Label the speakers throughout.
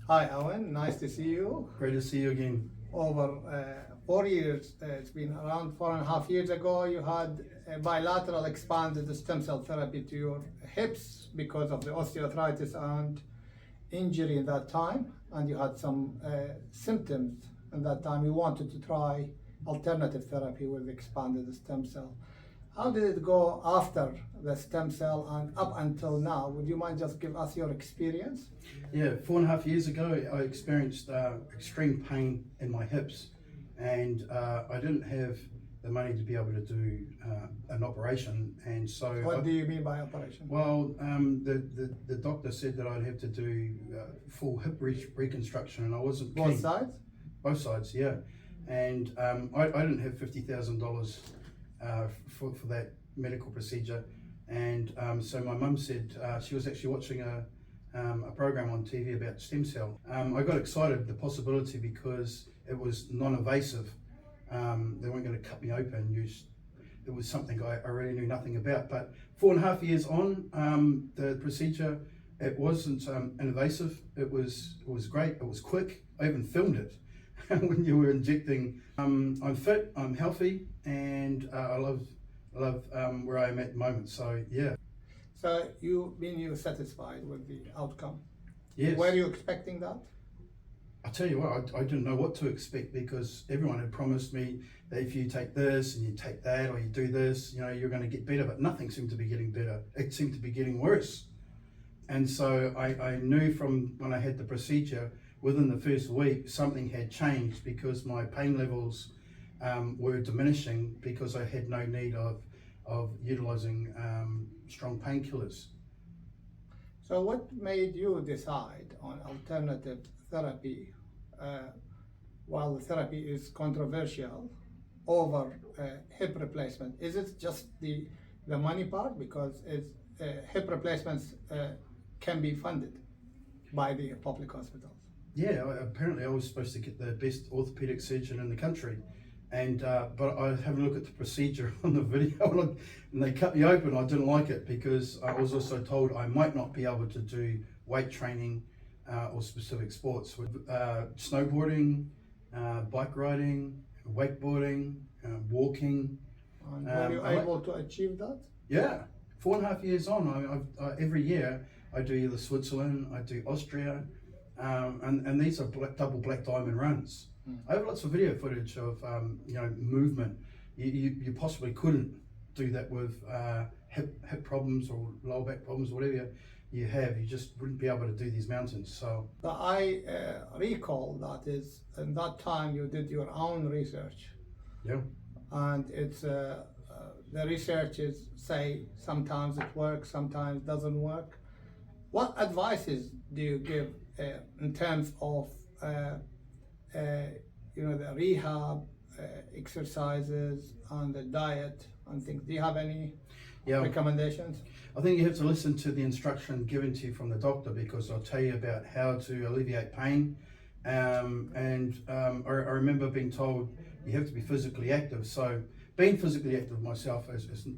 Speaker 1: Hi, Owen. Nice to see you.
Speaker 2: Great to see you again.
Speaker 1: Over 4 years, it's been around 4.5 years ago, you had a bilateral expanded stem cell therapy to your hips because of the osteoarthritis and injury in that time, and you had some symptoms in that time. You wanted to try alternative therapy with expanded stem cell. How did it go after the stem cell and up until now? Would you mind just give us your experience?
Speaker 2: Yeah, 4.5 years ago, I experienced extreme pain in my hips, and I didn't have the money to be able to do an operation. And so,
Speaker 1: What do you mean by operation?
Speaker 2: well, the doctor said that I'd have to do full hip reconstruction, and I wasn't keen.
Speaker 1: Both sides?
Speaker 2: Both sides, yeah. And I didn't have $50,000 for that medical procedure, and so my mum said she was actually watching a program on TV about stem cell. I got excited at the possibility because it was non-invasive. They weren't going to cut me open. It was something I really knew nothing about. But 4.5 years on, the procedure, it wasn't invasive. It was great. It was quick. I even filmed it when you were injecting. I'm fit. I'm healthy, and I love where I am at the moment. So yeah.
Speaker 1: So you're satisfied with the outcome?
Speaker 2: Yes.
Speaker 1: Were you expecting that?
Speaker 2: I tell you what, I didn't know what to expect because everyone had promised me that if you take this and you take that or you do this, you're going to get better, but nothing seemed to be getting better. It seemed to be getting worse. And so I knew from when I had the procedure, within the first week, something had changed because my pain levels were diminishing because I had no need of utilizing strong painkillers.
Speaker 1: So what made you decide on alternative therapy while the therapy is controversial over hip replacement? Is it just the money part? Because hip replacements can be funded by the public hospitals.
Speaker 2: Yeah, apparently I was supposed to get the best orthopedic surgeon in the country, and but I had a look at the procedure on the video, and they cut me open. I didn't like it because I was also told I might not be able to do weight training or specific sports with snowboarding, bike riding, wakeboarding, walking.
Speaker 1: And were you able to achieve that?
Speaker 2: Yeah, 4.5 years on, every year I do either Switzerland, I do Austria, and these are double black diamond runs. I have lots of video footage of movement. You possibly couldn't do that with hip problems or lower back problems, whatever you have. You just wouldn't be able to do these mountains. So
Speaker 1: I recall that is in that time you did your own research.
Speaker 2: Yeah.
Speaker 1: And it's the research is say sometimes it works, sometimes doesn't work. What advices do you give in terms of the rehab, exercises, and the diet and things? Do you have any recommendations?
Speaker 2: I think you have to listen to the instruction given to you from the doctor, because I'll tell you about how to alleviate pain. I remember being told you have to be physically active. So being physically active myself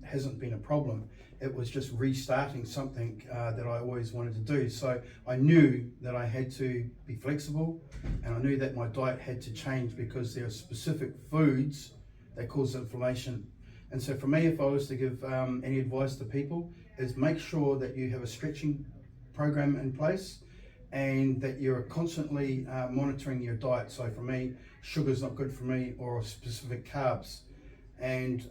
Speaker 2: hasn't been a problem. It was just restarting something that I always wanted to do. So I knew that I had to be flexible, and I knew that my diet had to change because there are specific foods that cause inflammation. And so for me, if I was to give any advice to people, is make sure that you have a stretching program in place and that you're constantly monitoring your diet. So for me, sugar's not good for me, or specific carbs. And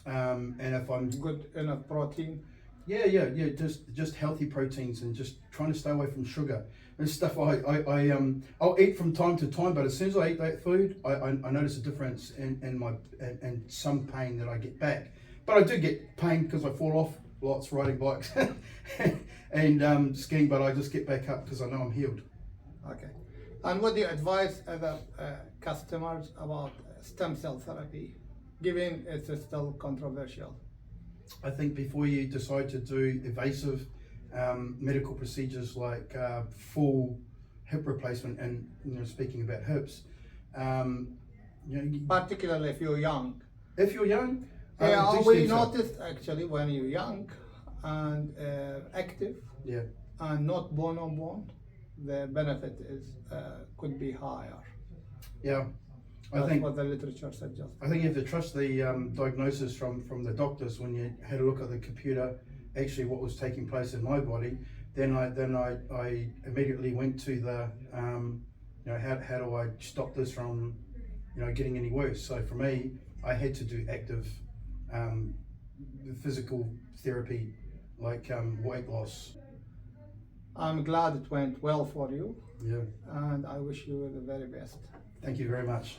Speaker 2: if I'm
Speaker 1: good enough protein.
Speaker 2: Yeah, just healthy proteins, and just trying to stay away from sugar and stuff. I'll eat from time to time, but as soon as I eat that food, I notice a difference in some pain that I get back. But I do get pain because I fall off lots riding bikes and skiing, but I just get back up because I know I'm healed.
Speaker 1: Okay. And what do you advise other customers about stem cell therapy, given it's still controversial?
Speaker 2: I think before you decide to do invasive medical procedures like full hip replacement, and speaking about hips,
Speaker 1: particularly if you're young.
Speaker 2: If you're young,
Speaker 1: we noticed actually when you're young and active,
Speaker 2: yeah,
Speaker 1: and not bone on bone, the benefit is could be higher.
Speaker 2: Yeah,
Speaker 1: That's
Speaker 2: I think
Speaker 1: what the literature suggests.
Speaker 2: you have to trust the diagnosis from the doctors when you had a look at the computer, actually what was taking place in my body. Then I immediately went to the how do I stop this from getting any worse. So for me, I had to do active physical therapy, like weight loss.
Speaker 1: I'm glad it went well for you,
Speaker 2: Yeah,
Speaker 1: and I wish you the very best.
Speaker 2: thank you very much.